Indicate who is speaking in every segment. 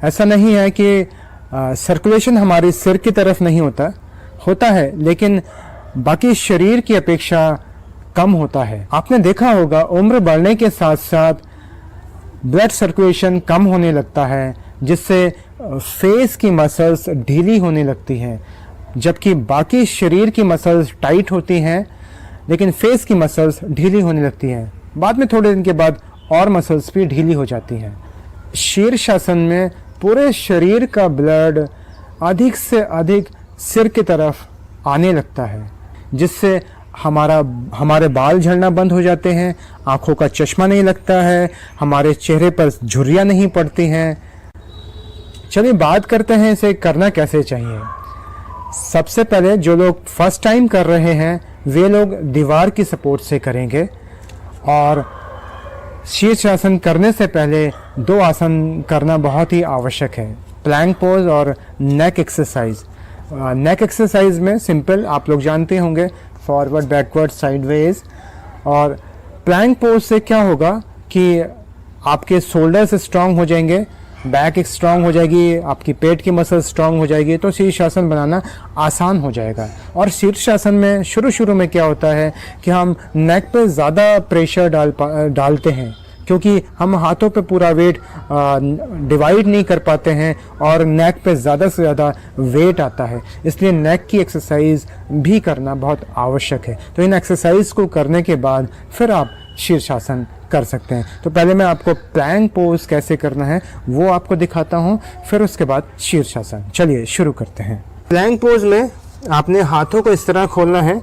Speaker 1: ऐसा नहीं है कि सर्कुलेशन हमारे सिर की तरफ नहीं होता है, लेकिन बाकी शरीर की अपेक्षा कम होता है। आपने देखा होगा उम्र बढ़ने के साथ साथ ब्लड सर्कुलेशन कम होने लगता है, जिससे फेस की मसल्स ढीली होने लगती हैं, जबकि बाकी शरीर की मसल्स टाइट होती हैं, लेकिन फेस की मसल्स ढीली होने लगती हैं। बाद में थोड़े दिन के बाद और मसल्स भी ढीली हो जाती हैं। शीर्षासन में पूरे शरीर का ब्लड अधिक से अधिक सिर की तरफ आने लगता है, जिससे हमारे बाल झड़ना बंद हो जाते हैं, आँखों का चश्मा नहीं लगता है, हमारे चेहरे पर झुर्रियाँ नहीं पड़ती हैं। चलिए बात करते हैं इसे करना कैसे चाहिए। सबसे पहले जो लोग फर्स्ट टाइम कर रहे हैं वे लोग दीवार की सपोर्ट से करेंगे, और शीर्षासन करने से पहले 2 आसन करना बहुत ही आवश्यक है, प्लैंक पोज और नेक एक्सरसाइज। नेक एक्सरसाइज में सिंपल आप लोग जानते होंगे, फॉरवर्ड, बैकवर्ड, साइडवेज। और प्लैंक पोज से क्या होगा कि आपके शोल्डर्स स्ट्रांग हो जाएंगे, बैक एक स्ट्रांग हो जाएगी, आपकी पेट की मसल स्ट्रांग हो जाएगी, तो शीर्षासन बनाना आसान हो जाएगा। और शीर्षासन में शुरू में क्या होता है कि हम नेक पे ज़्यादा प्रेशर डालते हैं, क्योंकि हम हाथों पे पूरा वेट डिवाइड नहीं कर पाते हैं और नेक पे ज़्यादा से ज़्यादा वेट आता है, इसलिए नेक की एक्सरसाइज भी करना बहुत आवश्यक है। तो इन एक्सरसाइज को करने के बाद फिर आप शीर्षासन कर सकते हैं। तो पहले मैं आपको प्लैंक पोज कैसे करना है वो आपको दिखाता हूँ, फिर उसके बाद शीर्षासन। चलिए शुरू करते हैं। प्लैंक पोज में आपने हाथों को इस तरह खोलना है,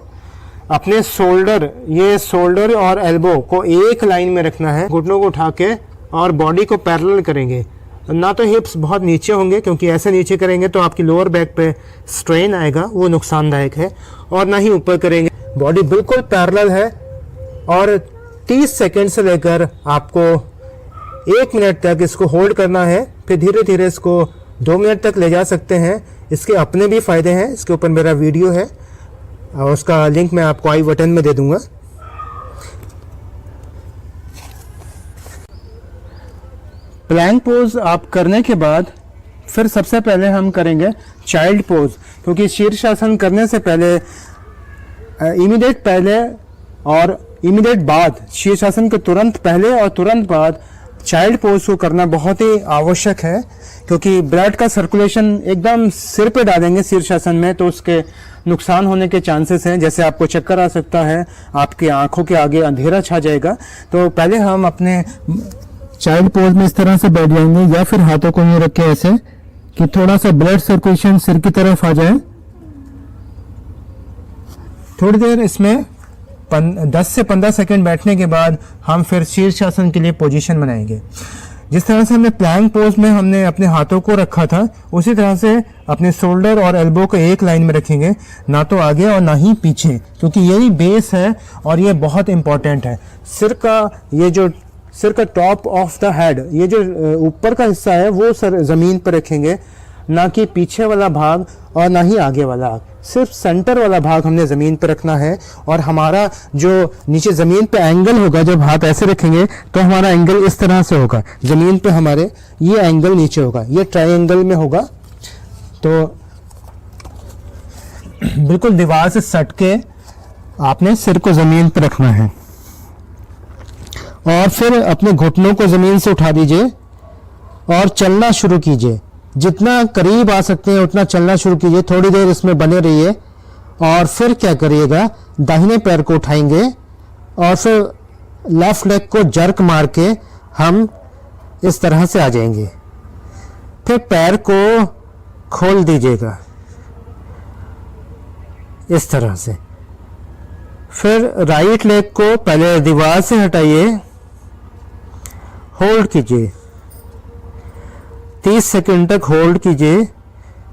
Speaker 1: अपने शोल्डर और एल्बो को एक लाइन में रखना है, घुटनों को उठा के और बॉडी को पैरेलल करेंगे। ना तो हिप्स बहुत नीचे होंगे, क्योंकि ऐसे नीचे करेंगे तो आपकी लोअर बैक पे स्ट्रेन आएगा, वो नुकसानदायक है, और ना ही ऊपर करेंगे। बॉडी बिल्कुल पैरेलल है, और 30 सेकेंड से लेकर आपको 1 मिनट तक इसको होल्ड करना है। फिर धीरे धीरे इसको 2 मिनट तक ले जा सकते हैं। इसके अपने भी फ़ायदे हैं, इसके ऊपर मेरा वीडियो है और उसका लिंक मैं आपको आई बटन में दे दूंगा। प्लैंक पोज आप करने के बाद फिर सबसे पहले हम करेंगे चाइल्ड पोज, क्योंकि शीर्षासन करने से पहले इमीडिएट पहले और इमीडिएट बाद, शीर्षासन के तुरंत पहले और तुरंत बाद चाइल्ड पोज को करना बहुत ही आवश्यक है, क्योंकि ब्लड का सर्कुलेशन एकदम सिर पे डालेंगे शीर्षासन में तो उसके नुकसान होने के चांसेस हैं, जैसे आपको चक्कर आ सकता है, आपकी आंखों के आगे अंधेरा छा जाएगा। तो पहले हम अपने चाइल्ड पोज में इस तरह से बैठ जाएंगे, या फिर हाथों को यूं रखें ऐसे कि थोड़ा सा ब्लड सर्कुलेशन सिर की तरफ आ जाए। थोड़ी देर इसमें 10 से 15 सेकंड बैठने के बाद हम फिर शीर्षासन के लिए पोजीशन बनाएंगे। जिस तरह से हमने प्लैंक पोज में हमने अपने हाथों को रखा था, उसी तरह से अपने शोल्डर और एल्बो को एक लाइन में रखेंगे, ना तो आगे और ना ही पीछे, क्योंकि यही बेस है और ये बहुत इंपॉर्टेंट है। सिर का टॉप ऑफ द हेड, ये जो ऊपर का हिस्सा है वो सर जमीन पर रखेंगे, ना कि पीछे वाला भाग और ना ही आगे वाला, सिर्फ सेंटर वाला भाग हमने ज़मीन पर रखना है। और हमारा जो नीचे ज़मीन पे एंगल होगा, जब हाथ ऐसे रखेंगे तो हमारा एंगल इस तरह से होगा, ज़मीन पे हमारे ये एंगल नीचे होगा, ये ट्रायंगल में होगा। तो बिल्कुल दीवार से सट के आपने सिर को ज़मीन पर रखना है, और फिर अपने घुटनों को ज़मीन से उठा दीजिए और चलना शुरू कीजिए। जितना करीब आ सकते हैं उतना चलना शुरू कीजिए, थोड़ी देर इसमें बने रहिए। और फिर क्या करिएगा, दाहिने पैर को उठाएंगे और फिर लेफ्ट लेग को जर्क मार के हम इस तरह से आ जाएंगे। फिर पैर को खोल दीजिएगा इस तरह से। फिर राइट लेग को पहले दीवार से हटाइए, होल्ड कीजिए, 30 सेकंड तक होल्ड कीजिए।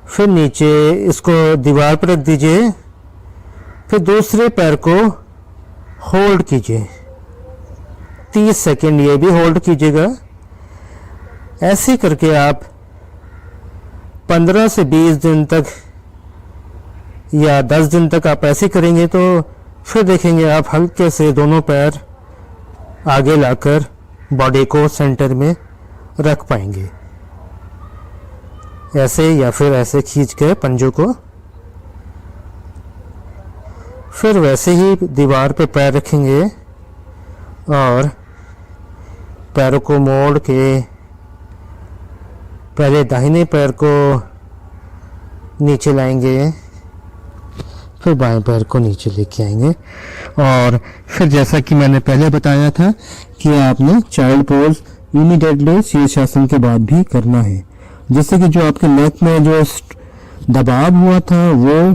Speaker 1: फिर नीचे इसको दीवार पर रख दीजिए, फिर दूसरे पैर को होल्ड कीजिए, 30 सेकंड ये भी होल्ड कीजिएगा। ऐसे करके आप 15 से 20 दिन तक या 10 दिन तक आप ऐसे करेंगे तो फिर देखेंगे आप हल्के से दोनों पैर आगे लाकर बॉडी को सेंटर में रख पाएंगे। ऐसे या फिर ऐसे खींच के पंजों को, फिर वैसे ही दीवार पे पैर रखेंगे और पैरों को मोड़ के पहले दाहिने पैर को नीचे लाएंगे, फिर बाएं पैर को नीचे लेके आएंगे। और फिर जैसा कि मैंने पहले बताया था कि आपने चाइल्ड पोज इमीडिएटली शीर्षासन के बाद भी करना है, जिससे कि जो आपके नेक में जो दबाव हुआ था वो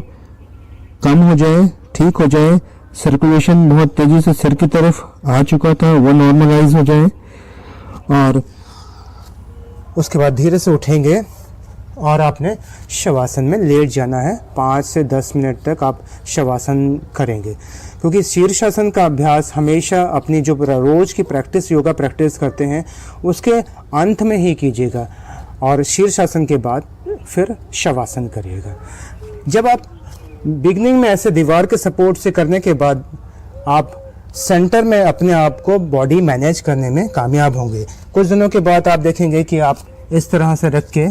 Speaker 1: कम हो जाए, ठीक हो जाए, सर्कुलेशन बहुत तेजी से सिर की तरफ आ चुका था वो नॉर्मलाइज हो जाए। और उसके बाद धीरे से उठेंगे और आपने शवासन में लेट जाना है। 5 से 10 मिनट तक आप शवासन करेंगे, क्योंकि शीर्षासन का अभ्यास हमेशा अपनी जो रोज की प्रैक्टिस, योगा प्रैक्टिस करते हैं, उसके अंत में ही कीजिएगा और शीर्षासन के बाद फिर शवासन करिएगा। जब आप बिगनिंग में ऐसे दीवार के सपोर्ट से करने के बाद आप सेंटर में अपने आप को बॉडी मैनेज करने में कामयाब होंगे। कुछ दिनों के बाद आप देखेंगे कि आप इस तरह से रख के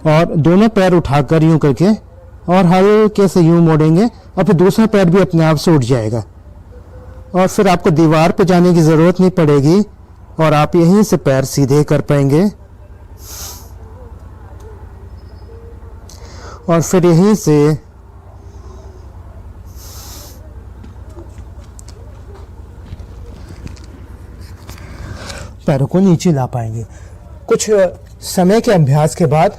Speaker 1: और दोनों पैर उठाकर यूं करके और हल्के से यूं मोड़ेंगे और फिर दूसरा पैर भी अपने आप से उठ जाएगा और फिर आपको दीवार पे जाने की ज़रूरत नहीं पड़ेगी और आप यहीं से पैर सीधे कर पाएंगे। और फिर यहीं से पैरों को नीचे ला पाएंगे। कुछ समय के अभ्यास के बाद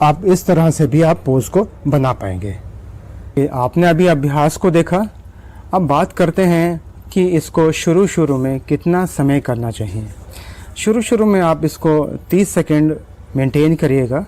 Speaker 1: आप इस तरह से भी आप पोज को बना पाएंगे। आपने अभी अभ्यास को देखा, अब बात करते हैं कि इसको शुरू में कितना समय करना चाहिए। शुरू में आप इसको 30 सेकेंड मेंटेन करिएगा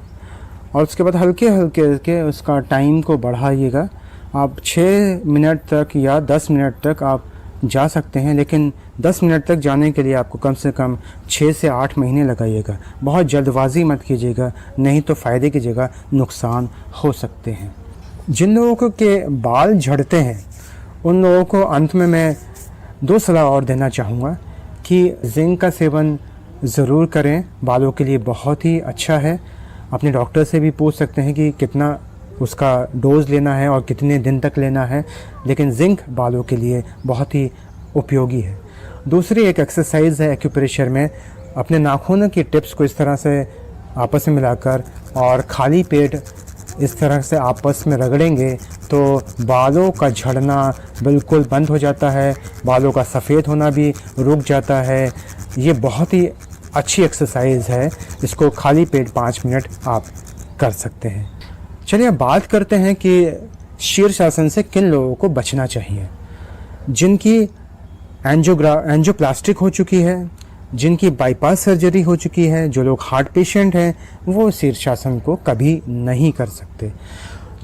Speaker 1: और उसके बाद हल्के हल्के उसका टाइम को बढ़ाइएगा। आप 6 मिनट तक या 10 मिनट तक आप जा सकते हैं, लेकिन 10 मिनट तक जाने के लिए आपको कम से कम 6 से 8 महीने लगाइएगा। बहुत जल्दबाजी मत कीजिएगा, नहीं तो फ़ायदे की जगह नुकसान हो सकते हैं। जिन लोगों के बाल झड़ते हैं उन लोगों को अंत में मैं 2 सलाह और देना चाहूँगा कि जिंक का सेवन ज़रूर करें, बालों के लिए बहुत ही अच्छा है। अपने डॉक्टर से भी पूछ सकते हैं कि कितना उसका डोज लेना है और कितने दिन तक लेना है, लेकिन जिंक बालों के लिए बहुत ही उपयोगी है। दूसरी एक एक्सरसाइज है एक्यूप्रेशर में, अपने नाखूनों की टिप्स को इस तरह से आपस में मिलाकर और खाली पेट इस तरह से आपस में रगड़ेंगे तो बालों का झड़ना बिल्कुल बंद हो जाता है, बालों का सफ़ेद होना भी रुक जाता है। ये बहुत ही अच्छी एक्सरसाइज है, इसको खाली पेट 5 मिनट आप कर सकते हैं। चलिए अब बात करते हैं कि शीर्षासन से किन लोगों को बचना चाहिए। जिनकी एंजियोप्लास्टिक हो चुकी है, जिनकी बाईपास सर्जरी हो चुकी है, जो लोग हार्ट पेशेंट हैं, वो शीर्षासन को कभी नहीं कर सकते।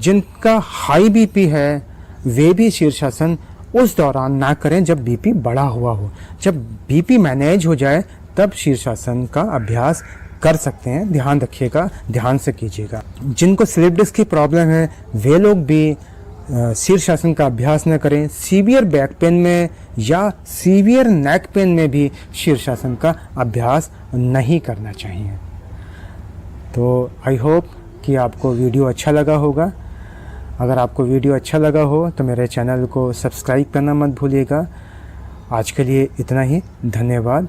Speaker 1: जिनका हाई बीपी है वे भी शीर्षासन उस दौरान ना करें जब बीपी बढ़ा हुआ हो। जब बीपी मैनेज हो जाए तब शीर्षासन का अभ्यास कर सकते हैं। ध्यान रखिएगा, ध्यान से कीजिएगा। जिनको स्लिप डिस्क की प्रॉब्लम है वे लोग भी शीर्षासन का अभ्यास न करें। सीवियर बैक पेन में या सीवियर नेक पेन में भी शीर्षासन का अभ्यास नहीं करना चाहिए। तो आई होप कि आपको वीडियो अच्छा लगा होगा। अगर आपको वीडियो अच्छा लगा हो तो मेरे चैनल को सब्सक्राइब करना मत भूलिएगा। आज के लिए इतना ही, धन्यवाद।